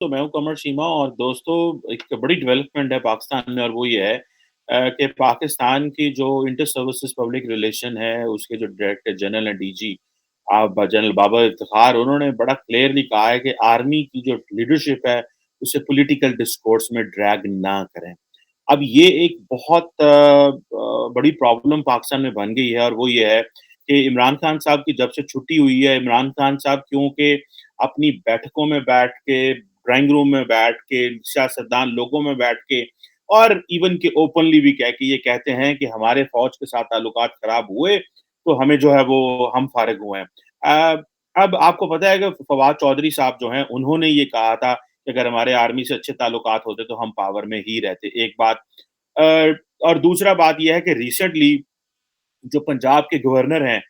तो मैं हूँ कमर शीमा और दोस्तों एक बड़ी डेवलपमेंट है पाकिस्तान में और वो ये है कि पाकिस्तान की जो इंटर सर्विसेज पब्लिक रिलेशन है उसके जो डायरेक्टर जनरल हैं डीजी आप जनरल बाबर इफ्तिखार उन्होंने बड़ा क्लियरली कहा है कि आर्मी की जो लीडरशिप है उसे पॉलिटिकल डिस्कोर्स में ड्रैग ना करें। अब ये एक बहुत बड़ी प्रॉब्लम पाकिस्तान में बन गई है और वो ये है कि इमरान खान साहब की जब से छुट्टी हुई है, इमरान खान साहब क्योंकि अपनी बैठकों में बैठ के, ड्राइंग रूम में बैठ के, सियासतदान लोगों में बैठ के और इवन कि ओपनली भी कह के ये कहते हैं कि हमारे फ़ौज के साथ ताल्लुकात खराब हुए, तो हमें जो है वो हम फारिग हुए हैं। अब आपको पता है कि फवाद चौधरी साहब जो हैं, उन्होंने ये कहा था कि अगर हमारे आर्मी से अच्छे ताल्लुकात होते तो हम पावर में ही रहते, एक बात। अ, और दूसरा बात ये है कि रिसेंटली जो पंजाब के गवर्नर हैं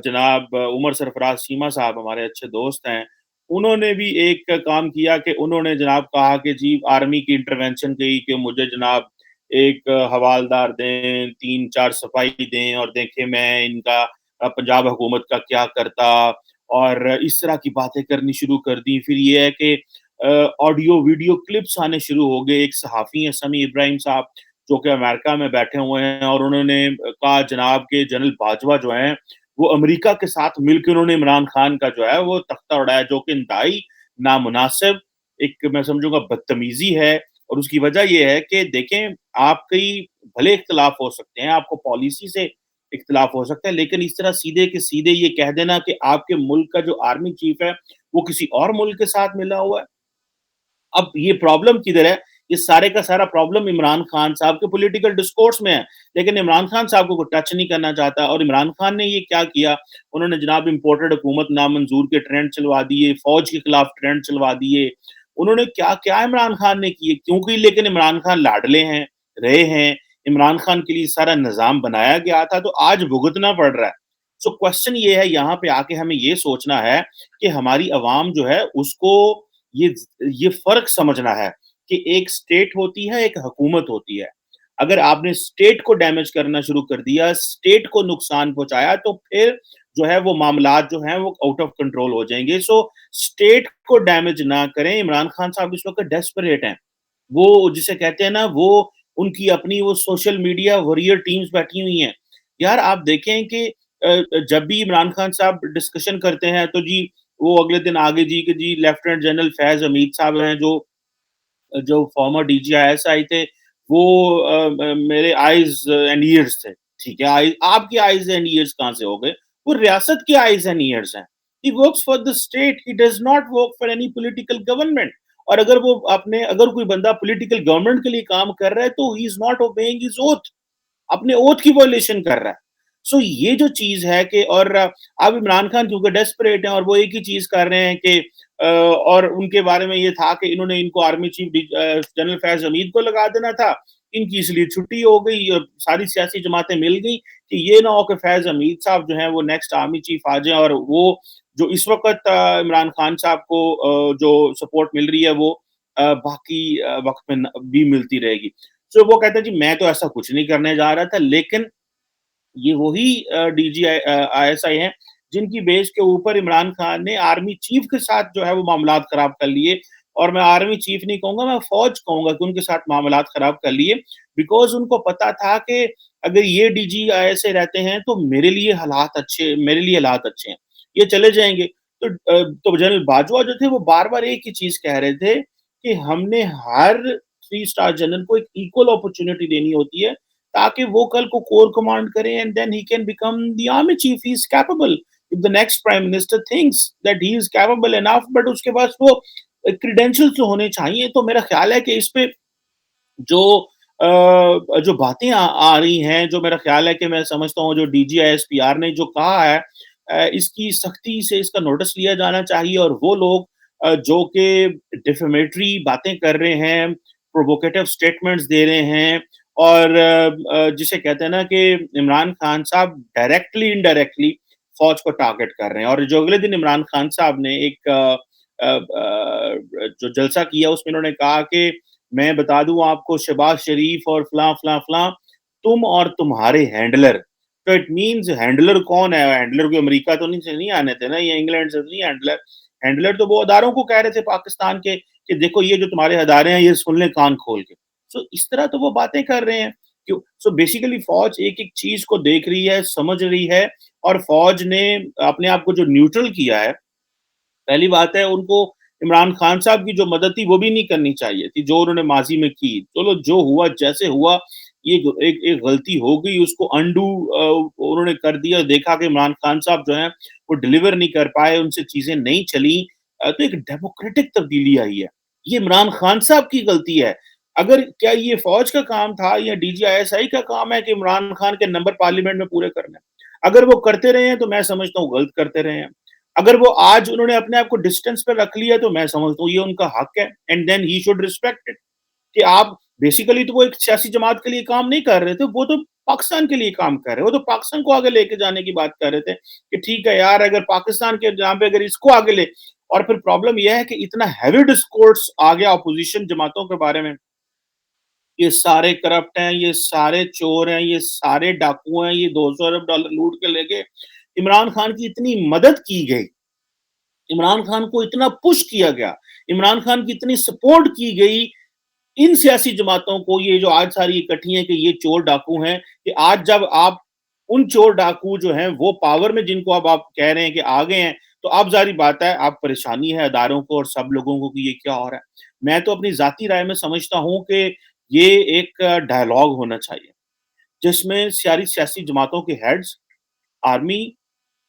जनाब उमर सरफराज चीमा साहब हमारे अच्छे दोस्त हैं, उन्होंने भी एक काम किया कि उन्होंने जनाब कहा कि जी आर्मी की इंटरवेंशन की कि मुझे जनाब एक हवालदार दें, 3-4 सिपाही दें और देखें मैं इनका पंजाब हुकूमत का क्या करता और इस तरह की बातें करनी शुरू कर दी। फिर ये है कि ऑडियो वीडियो क्लिप्स आने शुरू हो गए। एक सहाफ़ी हैं समी इब्राहिम साहब जो कि अमेरिका में बैठे हुए हैं और उन्होंने कहा जनाब के जनरल बाजवा जो हैं, वो अमेरिका के साथ मिलके उन्होंने इमरान खान का जो है वो तख्ता उड़ाया जो कि इंतहाई नामुनासिब एक मैं समझूँगा बदतमीज़ी है और उसकी वजह ये है कि देखें आपकी भले इख्तिलाफ हो सकते हैं, आपको पॉलिसी से इख्तिलाफ हो सकता है, लेकिन इस तरह सीधे के सीधे ये कह देना कि आपके मुल्क का जो आर्मी चीफ है, वो किसी और मुल्क के साथ मिला हुआ है। अब ये प्रॉब्लम किधर है? ये सारे का सारा प्रॉब्लम इमरान खान साहब के पॉलिटिकल डिस्कोर्स में है। लेकिन इमरान खान साहब को कोई टच नहीं करना चाहता और इमरान खान ने ये क्या किया, उन्होंने जनाब इम्पोर्टेड हुकूमत नामंजूर के ट्रेंड चलवा दिए, फ़ौज के खिलाफ ट्रेंड चलवा दिए। उन्होंने क्या-क्या इमरान खान ने किए क्योंकि लेकिन इमरान खान लाडले हैं, रहे हैं, इमरान खान के लिए सारा निज़ाम बनाया गया था, तो आज भुगतना पड़ रहा है। सो क्वेश्चन ये है यहाँ पे आके हमें ये सोचना है कि हमारी अवाम जो है उसको ये ये फ़र्क समझना है कि एक स्टेट होती है, एक हुकूमत होती है। अगर आपने स्टेट को डैमेज करना शुरू कर दिया, स्टेट को नुकसान पहुँचाया, तो फिर जो है वो मामलात जो हैं वो आउट ऑफ कंट्रोल हो जाएँगे। सो स्टेट को डैमेज ना करें, इमरान खान साहब इस वक़्त डेस्परेट हैं। वो जिसे कहते हैं ना वो उनकी अपनी वो सोशल मीडिया वॉरियर टीम्स बैठी हुई हैं। यार आप देखें कि जब भी इमरान खान साहब डिस्कशन करते हैं तो जी वो अगले दिन आगे जी कि जी लेफ्टिनेंट जनरल फैज़ हमीद साहब हैं जो जो फॉर्मर डीजीआईएसआई थे वो मेरे आइज़ एंड ईयर्स थे। ठीक है, आई आपकी आइज़ एंड ईयर्स कहाँ से हो गए? वो रियासत के आइज़ एंड ईयर्स हैं। He works for the state, he does not work for any political government और अगर वो अपने अगर कोई बंदा पॉलिटिकल गवर्नमेंट के लिए काम कर रहा है तो he is not obeying his oath. अपने ओथ की वायलेशन कर रहा है। सो ये जो चीज़ है कि और अब इमरान खान क्योंकि डेस्परेट हैं और वो एक ही चीज़ कर रहे हैं कि और उनके बारे में ये था कि इन्होंने इनको आर्मी चीफ जनरल फैज़ हमीद को लगा देना था। इनकी इसलिए छुट्टी हो गई सारी सियासी जमातें मिल गई कि ये ना हो कि फैज़ हमीद साहब जो हैं वो नेक्स्ट आर्मी चीफ आ जाएँ और वो जो इस वक़्त इमरान खान साहब को जो सपोर्ट मिल रही है वो बाकी वक़्त में न भी मिलती रहेगी। सो वो कहते हैं जी मैं तो ऐसा कुछ नहीं करने जा रहा था लेकिन ये वही आईएसआई हैं जिनकी बेस के ऊपर इमरान खान ने आर्मी चीफ के साथ जो है वो मामलात खराब कर लिए और मैं आर्मी चीफ नहीं कहूँगा मैं फौज कहूँगा कि उनके साथ मामलात खराब कर लिए बिकॉज़ उनको पता था कि अगर ये डीजीआईएसए रहते हैं तो मेरे लिए हालात अच्छे हैं। ये चले जाएँगे तो जनरल बाजवा जो थे वो बार-बार एक ही चीज़ कह रहे थे कि हमने हर 3 स्टार जनरल को एक इक्वल अपॉर्च्युनिटी देनी होती है ताकि वो कल को कोर कमांड करे and then he can become the army chief he is capable if the next prime minister thinks that he is capable enough but उसके पास वो क्रेडेंशियल्स तो होने चाहिए तो मेरा ख्याल है कि इस पे जो जो बातें आ रही हैं जो मेरा ख्याल है कि मैं समझता हूँ जो डीजीआईएसपीआर ने जो कहा है इसकी सख्ती से इसका नोटिस लिया जाना चाहिए और वो लोग जो कि डिफेमेटरी बातें कर रहे हैं प्रोवोकेटिव स्टेटमेंट्स दे रहे हैं और जिसे कहते हैं ना कि इमरान खान साहब डायरेक्टली इनडायरेक्टली फौज को टारगेट कर रहे हैं और जो अगले दिन इमरान खान साहब ने एक जो जलसा किया उसमें उन्होंने कहा कि मैं बता दूं आपको शहबाज शरीफ और फलां फलां फलां तुम और तुम्हारे हैंडलर तो इट मींस हैंडलर कौन है हैंडलर को अमेरिका तो नहीं से नहीं आने थे ना ये इंग्लैंड से तो नहीं हैंडलर हैंडलर तो वो अदारों को कह रहे थे पाकिस्तान के कि देखो ये जो तुम्हारे अदारे हैं, ये सुन लें कान खोल के। सो इस तरह तो वो बातें कर रहे हैं। क्यों? सो बेसिकली फ़ौज एक-एक चीज़ को देख रही है, समझ रही है और फ़ौज ने अपने आप को जो न्यूट्रल किया है, पहली बात है उनको इमरान खान साहब की जो मदद थी वो भी नहीं करनी चाहिए थी, जो उन्होंने माज़ी में की। चलो जो हुआ जैसे हुआ, ये ग एक एक गलती हो गई उसको उन्होंने कर दिया, देखा कि इमरान खान साहब जो हैं वो डिलीवर नहीं कर पाए, उनसे चीज़ें नहीं चली। तो एक डेमोक्रेटिक तब्दीली आई है। ये इमरान खान साहब की गलती है। अगर क्या ये फ़ौज का काम था या डीजीआईएसआई का काम है कि इमरान खान के नंबर पार्लियामेंट में पूरे करने? अगर वो करते रहे हैं तो मैं समझता हूँ गलत करते रहे हैं। अगर वो आज उन्होंने अपने आप को डिस्टेंस पे रख लिया तो मैं समझता हूँ ये उनका हक है and then he should respect it कि आप बेसिकली तो वो एक सियासी जमात के लिए काम नहीं कर रहे थे, वो तो पाकिस्तान के लिए काम कर रहे हैं, वो तो पाकिस्तान को आगे लेके जाने की बात कर रहे थे कि ठीक है यार अगर पाकिस्तान के जहाँ पे अगर इसको आगे ले और फिर प्रॉब्लम यह है कि इतना हैवी डिस्कोर्स आ गया अपोजिशन जमातों के बारे में, ये सारे करप्ट हैं, ये सारे चोर हैं, ये सारे डाकू हैं, ये 200 अरब डॉलर लूट के ले गए। इमरान खान की इतनी मदद की गई, इमरान खान को इतना पुश किया गया, इमरान खान की इतनी सपोर्ट की गई, इन सियासी जमातों को ये जो आज सारी इकट्ठी हैं कि ये चोर डाकू हैं, कि आज जब आप उन चोर डाकू जो हैं वो पावर में जिनको अब आप कह रहे हैं कि आ गए हैं, तो अब ज़ाहिर बात है अब परेशानी है अदारों को और सब लोगों को कि ये क्या हो रहा है। मैं तो अपनी ज़ाती राय में समझता हूँ कि ये एक डायलॉग होना चाहिए, जिसमें सारी सियासी जमातों के हेड्स, आर्मी,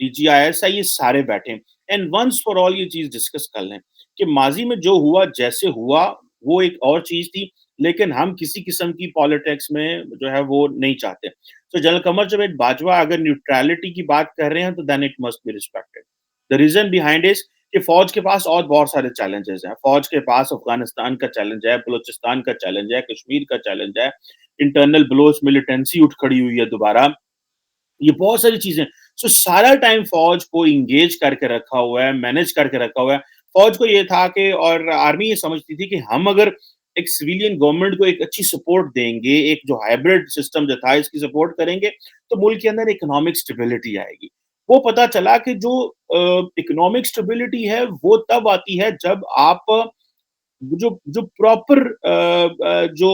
डीजीआईएसआई ये सारे बैठे एंड वंस फॉर ऑल ये चीज़ डिस्कस कर लें कि माज़ी में जो हुआ, जैसे हुआ, वो एक और चीज़ थी, लेकिन हम किसी किस्म की पॉलिटिक्स में जो है वो नहीं चाहते। तो जनरल कमर जावेद बाजवा अगर न्यूट्रैलिटी की बात कर रहे हैं तो then it must be respected. The reason behind is कि फ़ौज के पास और बहुत सारे चैलेंजेस हैं। फ़ौज के पास अफ़गानिस्तान का चैलेंज है, बलूचिस्तान का चैलेंज है, कश्मीर का चैलेंज है, इंटरनल बलोच मिलिटेंसी उठ खड़ी हुई है दोबारा। ये बहुत सारी चीज़ें सो सारा टाइम फ़ौज को एंगेज करके रखा हुआ है, मैनेज करके रखा हुआ है। फ़ौज को ये था कि और आर्मी ये समझती थी कि हम अगर एक सिविलियन गवर्नमेंट को एक अच्छी सपोर्ट देंगे, एक जो हाइब्रिड सिस्टम जो था इसकी सपोर्ट करेंगे, तो मुल्क के अंदर इकोनॉमिक स्टेबिलिटी आएगी। वो पता चला कि जो इकोनॉमिक स्टेबिलिटी है, वो तब आती है जब आप जो जो प्रॉपर जो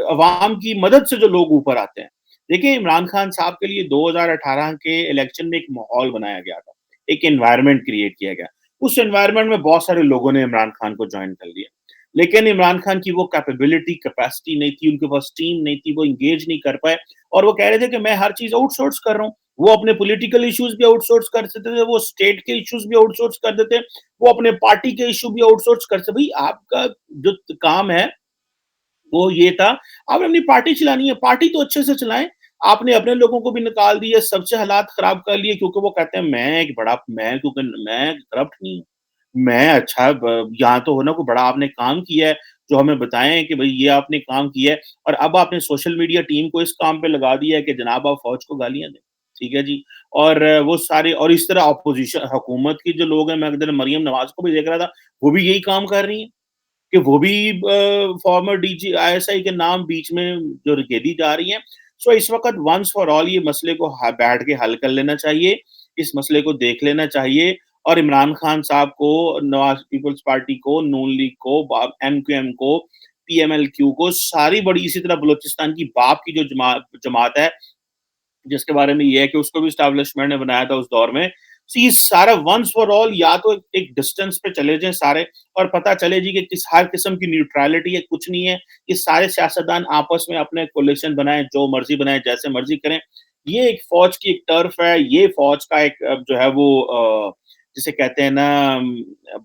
अवाम की मदद से जो लोग ऊपर आते हैं। देखिए इमरान खान साहब के लिए 2018 के इलेक्शन में एक माहौल बनाया गया था, एक एनवायरनमेंट क्रिएट किया गया। उस एनवायरनमेंट में बहुत सारे लोगों ने इमरान खान को जॉइन कर लिया। लेकिन इमरान खान की वो कैपेबिलिटी, कैपेसिटी नहीं थी, उनके पास टीम नहीं थी, वो एंगेज नहीं कर पाए और वो कह रहे थे कि मैं हर चीज़ आउटसोर्स कर रहा हूँ। वो अपने पॉलिटिकल इश्यूज़ भी आउटसोर्स कर देते थे, वो स्टेट के इश्यूज़ भी आउटसोर्स कर देते, वो अपने पार्टी के इश्यू भी आउटसोर्स कर सकते। भई आपका जो काम है वो ये था, आपने अपनी पार्टी चलानी है, पार्टी तो अच्छे से चलाएँ। आपने अपने लोगों को भी निकाल दिया, सबसे हालात खराब कर लिए क्योंकि वो कहते हैं मैं क्योंकि मैं करप्ट नहीं हूँ। मैं अच्छा ब यहाँ तो हो ना कोई बड़ा आपने काम किया है, जो हमें बताएँ कि भई ये आपने काम किया है और अब आपने सोशल मीडिया टीम को इस काम पे लगा दिया है कि जनाब आप फ़ौज को गालियाँ दें। ठीक है जी। और वो सारे और इस तरह अपोज़िशन हुकूमत के जो लोग हैं, मैं एक दिन मरियम नवाज़ को भी देख रहा था, वो भी यही काम कर रही हैं। कि वो भी फॉर्मर डीजी आईएसआई के नाम बीच में जो घेरी जा रही हैं। सो इस वक़्त वन्स फॉर ऑल ये मसले को बैठ के हल कर लेना चाहिए। इस मसले को देख लेना चाहिए और इमरान खान साहब को, नवाज़ पीपल्स पार्टी को, नून लीग को, एमक्यूएम को, पीएमएलक्यू को सारी बड़ी इसी तरह बलूचिस्तान की बाप की जो जमात है जिसके बारे में ये है कि उसको भी एस्टेब्लिशमेंट ने बनाया था उस दौर में। सो ये सारा वन्स फॉर ऑल या तो एक डिस्टेंस पे चले जाएँ सारे और पता चले जी कि किस हर किस्म की न्यूट्रैलिटी है, कुछ नहीं है। ये सारे सियासतदान आपस में अपने कोलिशन बनाएँ, जो मर्ज़ी बनाएँ, जैसे मर्ज़ी करें। ये एक फ़ौज की एक टर्फ है, ये फ़ौज का एक जो है वो जिसे कहते हैं ना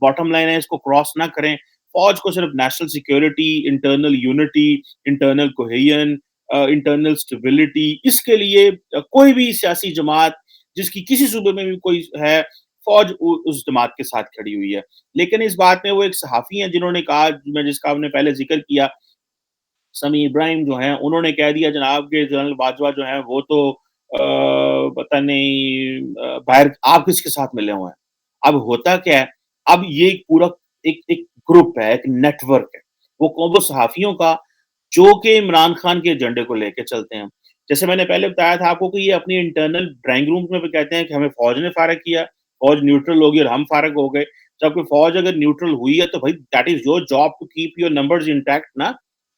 बॉटम लाइन है, इसको क्रॉस ना करें। फ़ौज को सिर्फ़ national security, internal unity, internal cohesion internal stability इसके लिए कोई भी सियासी जमात जिसकी किसी सूबे में भी कोई है, फ़ौज उ उस जमात के साथ खड़ी हुई है। लेकिन इस बात में वो एक सहाफ़ी हैं जिन्होंने कहा मैं जिसका आपने पहले ज़िक्र किया, समी इब्राहिम जो हैं, उन्होंने कह दिया जनाब के जनरल बाजवा जो हैं वो तो पता नहीं बाहर आप किसके साथ मिले हुए हैं। अब होता क्या है, अब ये एक पूरा एक एक ग्रुप है, एक नेटवर्क है। वो सहाफ़ियों का जो कि इमरान खान के एजेंडे को लेके चलते हैं। जैसे मैंने पहले बताया था आपको कि ये अपनी इंटरनल ड्राइंग रूम्स में भी कहते हैं कि हमें फ़ौज ने फारग किया, फ़ौज न्यूट्रल होगी और हम फारग हो गए। जब कोई फ़ौज अगर न्यूट्रल हुई है तो भाई that is your job to keep your numbers intact ना।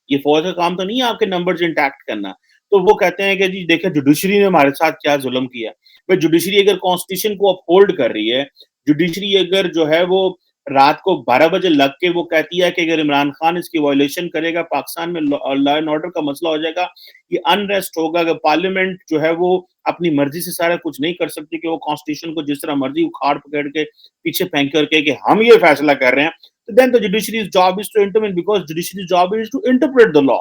ये फ़ौज का काम तो नहीं है आपके नंबर्स इंटैक्ट करना। तो वो कहते हैं कि जी देखिए जुडिशरी ने हमारे साथ क्या ज़ुल्म किया। भाई जुडिशरी अगर कॉन्स्टिट्यूशन को अपहोल्ड कर रही है, जुडिशरी अगर जो है वो रात को 12 बजे लग के वो कहती है कि अगर इमरान खान इसकी वायलेशन करेगा, पाकिस्तान में लॉ एंड ऑर्डर का मसला हो जाएगा, ये अनरेस्ट होगा, अगर पार्लियामेंट जो है वो अपनी मर्ज़ी से सारा कुछ नहीं कर सकती कि वो कॉन्स्टिट्यूशन को जिस तरह मर्ज़ी उखाड़-पकड़ के पीछे फेंक करके कि हम ये फैसला कर रहे हैं, तो then the judiciary's job is to intervene because judiciary's job is to interpret the law.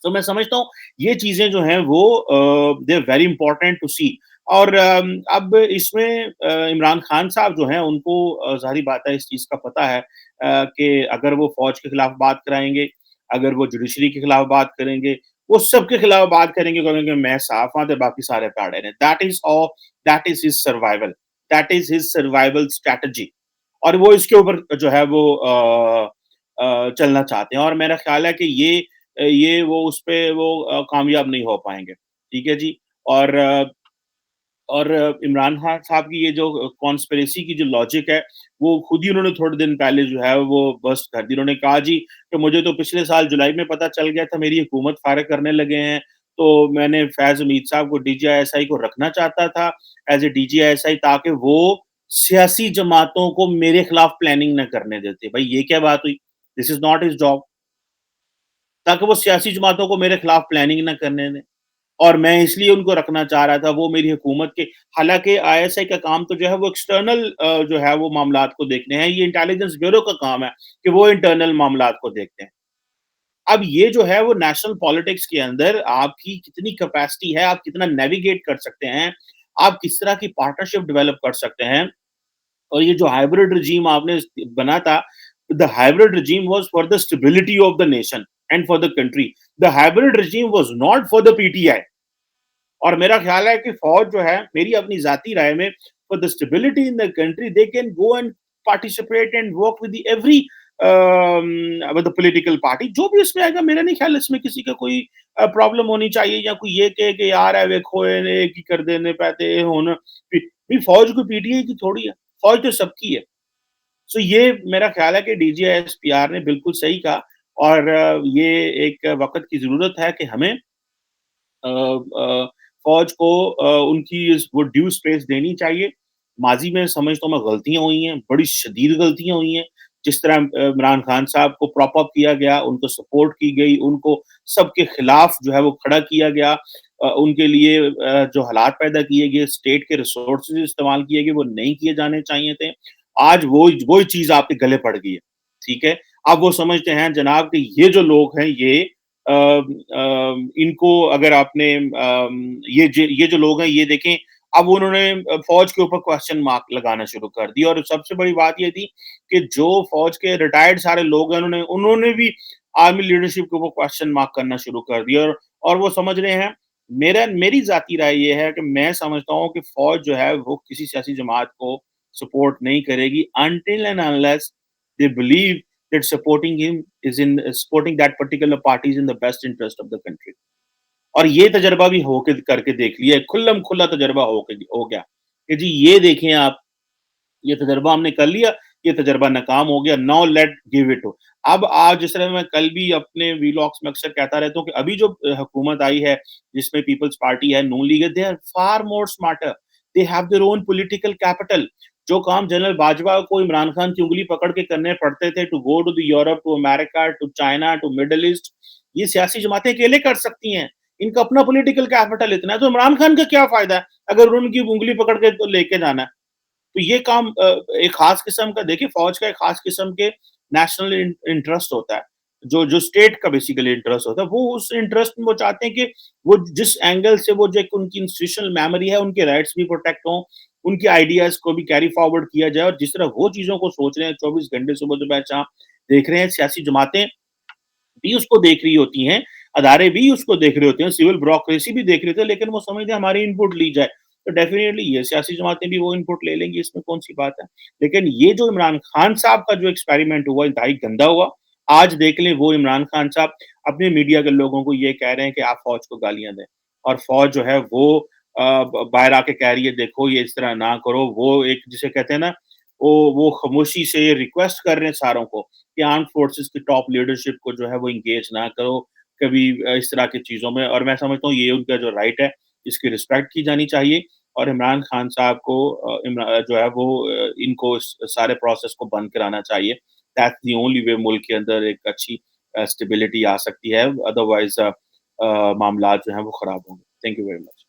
तो मैं समझता हूँ ये चीज़ें जो हैं वो they are very important to see. और अब इसमें इमरान खान साहब जो हैं उनको ज़ाहिर-सी बात है इस चीज़ का पता है कि अगर वो फ़ौज के खिलाफ बात कराएँगे, अगर वो जुडिशरी के खिलाफ बात करेंगे, वो सबके खिलाफ बात करेंगे, कहेंगे मैं साफ हाँ, ते बाकी सारे भैड़े ने। That is his survival, that is his survival strategy. और वो इसके ऊपर जो है वो चलना चाहते हैं और मेरा ख़्याल है कि ये वो उसपे वो कामयाब नहीं हो पाएँगे। ठीक है जी? और इमरान खान साहब की ये जो कॉन्स्पिरेसी की जो लॉजिक है, वो खुद ही उन्होंने थोड़े दिन पहले जो है वो बस्ट कर दी। उन्होंने कहा जी कि मुझे तो पिछले साल जुलाई में पता चल गया था मेरी हुकूमत फारग करने लगे हैं, तो मैंने फैज़ हमीद साहब को डीजीआईएसआई को रखना चाहता था एज़ अ डीजीआईएसआई ताकि वो सियासी जमातों को मेरे खिलाफ प्लानिंग ना करने देते। भई ये क्या बात हुई? This is not his job. ताकि वो सियासी जमातों को मेरे खिलाफ प्लानिंग ना करने दें। और मैं इसलिए उनको रखना चाह रहा था, वो मेरी हुकूमत के हालाँकि आईएसआई का काम तो जो है वो एक्सटर्नल जो है वो मामलात को देखने हैं, ये इंटेलिजेंस ब्यूरो का काम है कि वो इंटरनल मामलात को देखते हैं। अब ये जो है वो नेशनल पॉलिटिक्स के अंदर आपकी कितनी कैपेसिटी है, आप कितना नेविगेट कर सकते हैं, आप किस तरह की पार्टनरशिप डेवलप कर सकते हैं और ये जो हाइब्रिड regime आपने बना था, the hybrid regime was for the stability of the nation and for the country. The hybrid regime was not for the PTI. और मेरा ख्याल है कि फौज जो है मेरी अपनी ज़ाती राय में for the stability in the country they can go and participate and work with every with the political party जो भी इसमें आएगा मेरा नहीं ख्याल इसमें किसी का कोई प्रॉब्लम होनी चाहिए या कोई ये कहे कि यार है वेखो एक ही कर देने पाते हुन भी फौज कोई पीटीआई की थोड़ी है फौज तो सबकी है सो ये मेरा ख्याल है कि डीजीएसपीआर ने बिल्कुल सही कहा और ये एक वक्त की जरूरत है कि हमें फ़ौज को उनकी वो ड्यू स्पेस देनी चाहिए। माज़ी में समझता हूँ मैं गलतियाँ हुई हैं, बड़ी शदीद गलतियाँ हुई हैं। जिस तरह इमरान खान साहब को प्रॉप अप किया गया, उनको सपोर्ट की गई, उनको सबके खिलाफ जो है वो खड़ा किया गया। उनके लिए जो हालात पैदा किए गए, स्टेट के रिसोर्सेज़ इस्तेमाल किए गए, वो नहीं किए जाने चाहिए थे। आज वो ही चीज़ आपके गले पड़ गई है, ठीक है? अब वो समझते हैं जनाब कि ये जो लोग हैं ये इनको अगर आपने ये जो लोग हैं ये देखें अब उन्होंने फौज के ऊपर क्वेश्चन मार्क लगाना शुरू कर दिया और सबसे बड़ी बात ये थी कि जो फौज के रिटायर्ड सारे लोग हैं उन्होंने उन्होंने भी आर्मी लीडरशिप के ऊपर क्वेश्चन मार्क करना शुरू कर दिया और वो समझ रहे हैं मेरी जाती राय ये है कि मैं समझता हूँ कि फौज जो है वो किसी सियासी जमात को सपोर्ट नहीं करेगी until and unless they believe that supporting that particular party is in the best interest of the country. और ये तजर्बा भी होके करके देख लिया, खुल्लम खुल्ला तजर्बा हो गया कि जी ये देखें आप, ये तजर्बा हमने कर लिया, ये तजर्बा नाकाम हो गया, now let give it to. अब आज जिस तरह मैं कल भी अपने व्लॉग्स में अक्सर कहता रहता हूँ कि अभी जो हुकूमत आई है, जिसमें पीपल्स पार्टी है, नून लीग है, they are far more smarter, they have their own political capital. जो काम जनरल बाजवा को इमरान खान की उँगली पकड़ के करने पड़ते थे to go to the Europe, to America, to China, to Middle East, ये सियासी जमातें अकेले कर सकती हैं। इनका अपना पॉलिटिकल कैपिटल इतना है, तो इमरान खान का क्या फ़ायदा है, अगर उनकी उँगली पकड़ के तो लेके जाना है। तो ये काम एक खास किस्म का देखिए फौज का एक खास किस्म के नेशनल इंटरेस्ट होता है जो जो स्टेट का बेसिकली इंटरेस्ट होता है वो उस इंटरेस्ट में वो चाहते हैं कि वो जिस एंगल से वो जो एक उनकी इंस्टीट्यूशनल मेमोरी है उनके राइट्स भी प्रोटेक्ट हों उनके आइडियाज को भी कैरी फॉरवर्ड किया जाए और जिस तरह वो चीजों को सोच रहे हैं 24 घंटे सुबह दोपहर शाम देख रहे हैं सियासी जमातें भी उसको देख रही होती हैं, अदारे भी उसको देख रहे होते हैं, सिविल ब्यूरोक्रेसी भी देख रहे होते हैं, लेकिन वो समझते हैं हमारी इनपुट ली जाए। तो डेफ़िनिटली ये सियासी जमातें भी वो इनपुट ले लेंगी, इसमें कौन-सी बात है। लेकिन ये जो इमरान खान साहब का जो एक्सपेरिमेंट हुआ, इंतहाई गंदा हुआ। आज देख लें वो इमरान खान साहब अपने मीडिया के लोगों को ये कह रहे हैं कि आप फ़ौज को गालियाँ दें और फ़ौज जो है वो ब बाहर आके कह रही है देखो ये इस तरह ना करो, वो एक जिसे कहते हैं ना वो खामोशी से रिक्वेस्ट कर रहे हैं सारों को कि आर्म्ड फोर्सेस की टॉप लीडरशिप को जो है वो एंगेज ना करो कभी इस तरह की चीज़ों में और मैं समझता हूँ ये उनका जो राइट है, इसकी रिस्पेक्ट की जानी चाहिए और इमरान खान साहब को जो है वो इनको इस सारे प्रोसेस को बंद कराना चाहिए। दैट्स द ओनली वे मुल्क के अंदर एक अच्छी स्टेबिलिटी आ सकती है, अदरवाइज़ मामलात जो हैं वो खराब होंगे। Thank you very much.